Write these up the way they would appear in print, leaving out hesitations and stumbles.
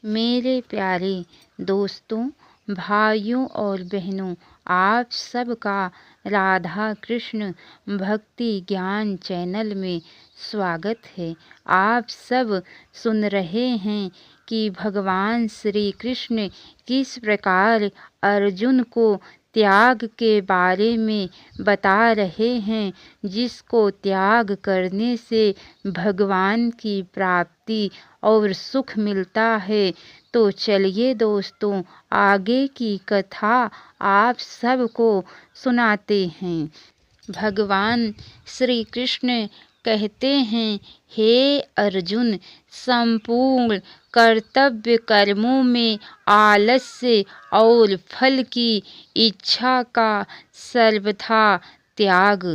मेरे प्यारे दोस्तों, भाइयों और बहनों, आप सबका राधा कृष्ण भक्ति ज्ञान चैनल में स्वागत है। आप सब सुन रहे हैं कि भगवान श्री कृष्ण किस प्रकार अर्जुन को त्याग के बारे में बता रहे हैं, जिसको त्याग करने से भगवान की प्राप्ति और सुख मिलता है। तो चलिए दोस्तों, आगे की कथा आप सबको सुनाते हैं। भगवान श्री कृष्ण कहते हैं, हे अर्जुन, संपूर्ण कर्तव्य कर्मों में आलस्य और फल की इच्छा का सर्वथा त्याग,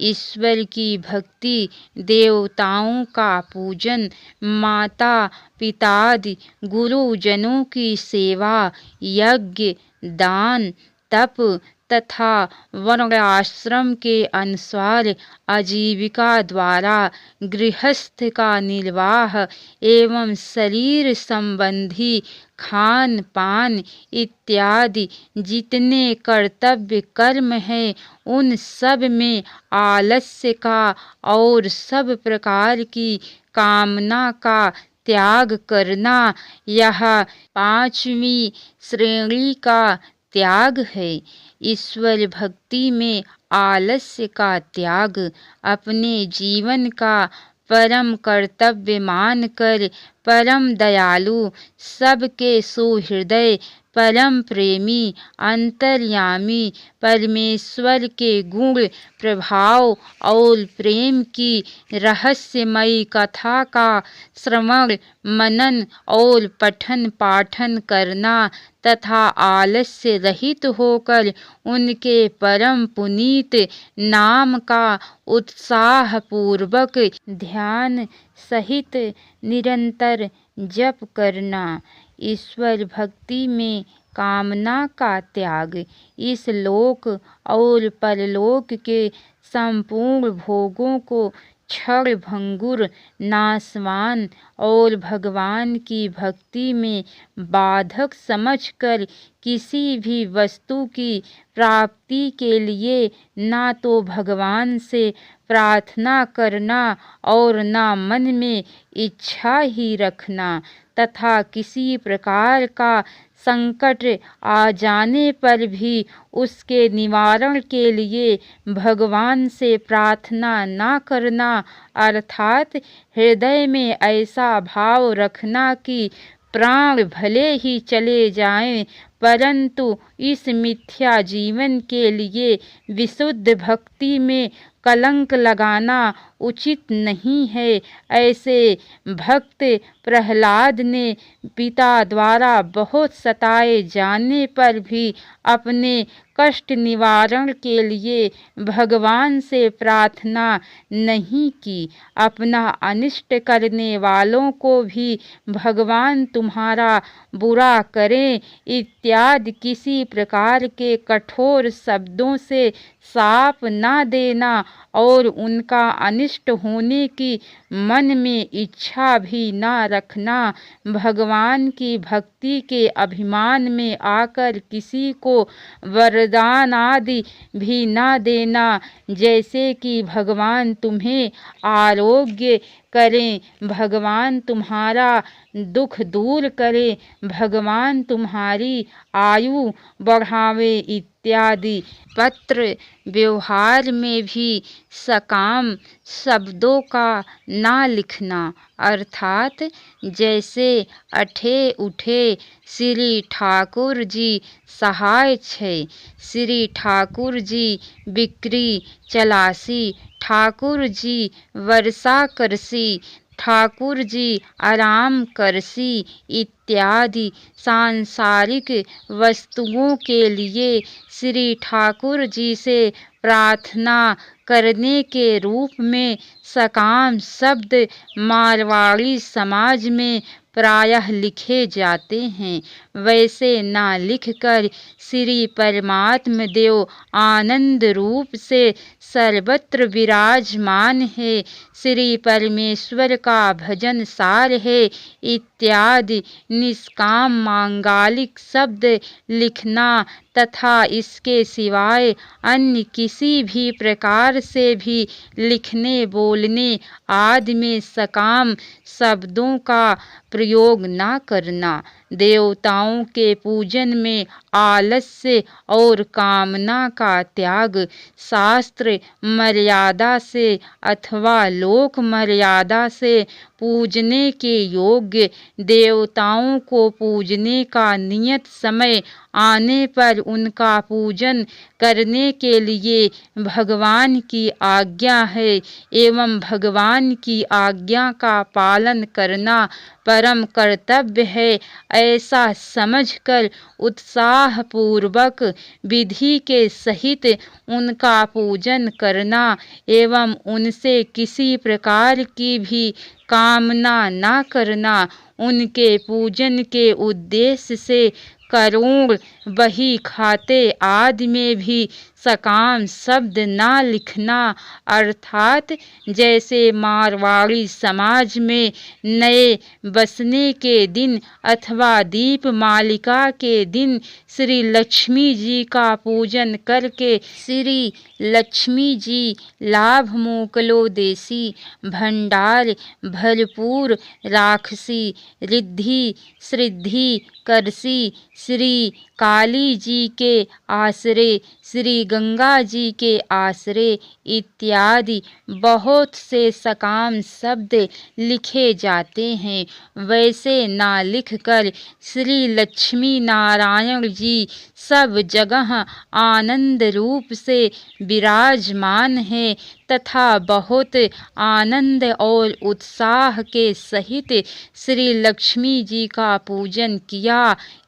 ईश्वर की भक्ति, देवताओं का पूजन, माता पितादि गुरुजनों की सेवा, यज्ञ, दान, तप तथा वर्णाश्रम के अनुसार आजीविका द्वारा गृहस्थ का निर्वाह एवं शरीर संबंधी खान पान इत्यादि जितने कर्तव्य कर्म हैं, उन सब में आलस्य का और सब प्रकार की कामना का त्याग करना, यह पांचवी श्रेणी का त्याग है। ईश्वर भक्ति में आलस्य का त्याग अपने जीवन का परम कर्तव्य मानकर परम दयालु, सबके सुहृदय, परम प्रेमी, अंतर्यामी परमेश्वर के गुण प्रभाव और प्रेम की रहस्यमयी कथा का श्रवण मनन और पठन पाठन करना तथा आलस्य रहित होकर उनके परम पुनीत नाम का उत्साह पूर्वक ध्यान सहित निरंतर जप करना। ईश्वर भक्ति में कामना का त्याग इस लोक और परलोक के संपूर्ण भोगों को क्षण भंगुर, नाशवान और भगवान की भक्ति में बाधक समझकर किसी भी वस्तु की प्राप्ति के लिए ना तो भगवान से प्रार्थना करना और ना मन में इच्छा ही रखना, तथा किसी प्रकार का संकट आ जाने पर भी उसके निवारण के लिए भगवान से प्रार्थना ना करना, अर्थात हृदय में ऐसा भाव रखना कि प्राण भले ही चले जाएं, परंतु इस मिथ्या जीवन के लिए विशुद्ध भक्ति में कलंक लगाना उचित नहीं है। ऐसे भक्त प्रहलाद ने पिता द्वारा बहुत सताए जाने पर भी अपने कष्ट निवारण के लिए भगवान से प्रार्थना नहीं की। अपना अनिष्ट करने वालों को भी भगवान तुम्हारा बुरा करें इत्यादि किसी प्रकार के कठोर शब्दों से शाप ना देना और उनका अनिष्ट होने की मन में इच्छा भी ना रखना। भगवान की भक्ति के अभिमान में आकर किसी को वरदान आदि भी ना देना, जैसे कि भगवान तुम्हें आरोग्य करें, भगवान तुम्हारा दुख दूर करे, भगवान तुम्हारी आयु बढ़ावे इत्यादि। पत्र व्यवहार में भी सकाम शब्दों का ना लिखना, अर्थात जैसे अठे उठे श्री ठाकुर जी सहाय छे, श्री ठाकुर जी बिक्री चलासी, ठाकुर जी वर्षा करसी, ठाकुर जी आराम करसी इत्यादि सांसारिक वस्तुओं के लिए श्री ठाकुर जी से प्रार्थना करने के रूप में सकाम शब्द मारवाड़ी समाज में प्रायः लिखे जाते हैं, वैसे ना लिखकर श्री परमात्म देव आनंद रूप से सर्वत्र विराजमान है, श्री परमेश्वर का भजन सार है इत्यादि निष्काम मांगलिक शब्द लिखना तथा इसके सिवाय अन्य किसी भी प्रकार से भी लिखने बोलने आदि में सकाम शब्दों का प्रयोग न करना, देवताओं के पूजन में आलस्य और कामना का त्याग, शास्त्र मर्यादा से अथवा लोक मर्यादा से पूजने के योग्य देवताओं को पूजने का नियत समय आने पर उनका पूजन करने के लिए भगवान की आज्ञा है एवं भगवान की आज्ञा का पालन करना परम कर्तव्य है, ऐसा समझकर उत्साह पूर्वक विधि के सहित उनका पूजन करना एवं उनसे किसी प्रकार की भी कामना न करना, उनके पूजन के उद्देश्य से करोड़ बही खाते आदि में भी सकाम शब्द ना लिखना, अर्थात जैसे मारवाड़ी समाज में नए बसने के दिन अथवा दीप मालिका के दिन श्री लक्ष्मी जी का पूजन करके श्री लक्ष्मी जी लाभ मोकलो देसी भंडार भरपूर राखसी रिद्धि सिद्धि करसी, श्री काली जी के आश्रय श्री गंगा जी के आश्रय इत्यादि बहुत से सकाम शब्द लिखे जाते हैं, वैसे ना लिखकर श्री लक्ष्मी नारायण जी सब जगह आनंद रूप से विराजमान है तथा बहुत आनंद और उत्साह के सहित श्री लक्ष्मी जी का पूजन किया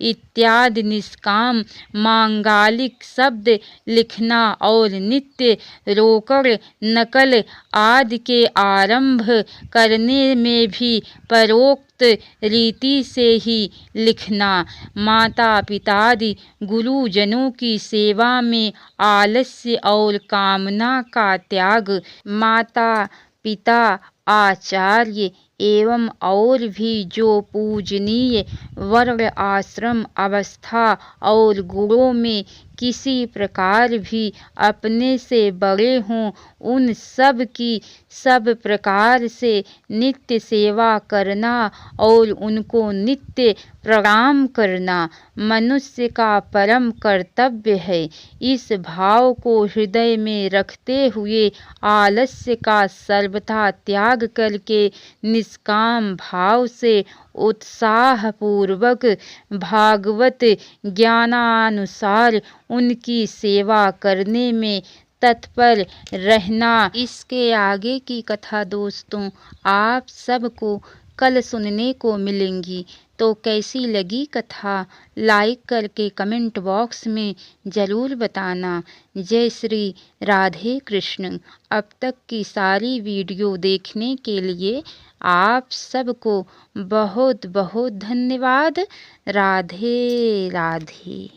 इत्यादि निष्काम मांगलिक शब्द लिखना और नित्य रोकड़ नकल आदि के आरंभ करने में भी परोक्त रीति से ही लिखना, माता पितादि गुरुजनों की सेवा में आलस्य और कामना का त्याग, माता पिता आचार्य एवं और भी जो पूजनीय वर्ण आश्रम अवस्था और गुणों में किसी प्रकार भी अपने से बड़े हों, उन सब की सब प्रकार से नित्य सेवा करना और उनको नित्य प्रणाम करना मनुष्य का परम कर्तव्य है। इस भाव को हृदय में रखते हुए आलस्य का सर्वथा त्याग करके निष्काम भाव से उत्साह पूर्वक भागवत ज्ञानानुसार उनकी सेवा करने में तत्पर रहना। इसके आगे की कथा दोस्तों आप सबको कल सुनने को मिलेंगी, तो कैसी लगी कथा लाइक करके कमेंट बॉक्स में ज़रूर बताना। जय श्री राधे कृष्ण। अब तक की सारी वीडियो देखने के लिए आप सबको बहुत बहुत धन्यवाद। राधे राधे।